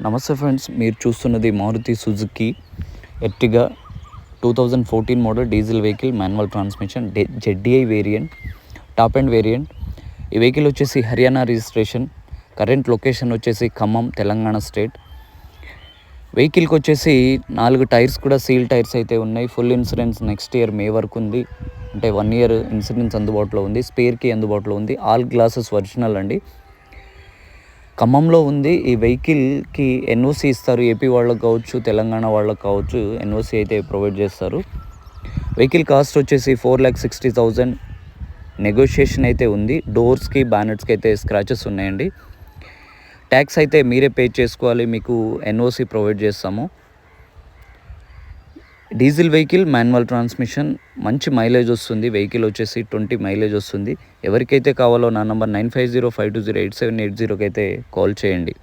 నమస్తే ఫ్రెండ్స్, మీరు చూస్తున్నది Maruti Suzuki Ertiga 2014 model diesel vehicle, manual transmission, ZDI variant, top end variant. ఈ vehicle వచ్చేసి హర్యానా రిజిస్ట్రేషన్. కరెంట్ లొకేషన్ వచ్చేసి ఖమ్మం, తెలంగాణ స్టేట్. వెహికల్కి వచ్చేసి 4 టైర్స్ కూడా సీల్ టైర్స్ అయితే ఉన్నాయి. Full insurance next year May వరకు ఉంది. అంటే 1 ఇయర్ ఇన్సూరెన్స్ అందుబాటులో ఉంది. స్పేర్కి అందుబాటులో ఉంది. ఆల్ గ్లాసెస్ ఒరిజినల్ అండి. ఖమ్మంలో ఉంది. ఈ వెహికల్కి ఎన్ఓసి ఇస్తారు. ఏపీ వాళ్ళకి కావచ్చు, తెలంగాణ వాళ్ళకి కావచ్చు, ఎన్ఓసి అయితే ప్రొవైడ్ చేస్తారు. వెహికల్ కాస్ట్ వచ్చేసి 4,60,000. నెగోషియేషన్ అయితే ఉంది. డోర్స్కి, బ్యానెట్స్కి అయితే స్క్రాచెస్ ఉన్నాయండి. ట్యాక్స్ అయితే మీరే పే చేసుకోవాలి. మీకు ఎన్ఓసి ప్రొవైడ్ చేస్తాము. డీజిల్ వెహికల్, మాన్యువల్ ట్రాన్స్మిషన్, మంచి మైలేజ్ వస్తుంది. వెహికల్ వచ్చేసి 20 మైలేజ్ వస్తుంది. ఎవరికైతే కావాలో నా నంబర్ 9505208780కి అయితే కాల్ చేయండి.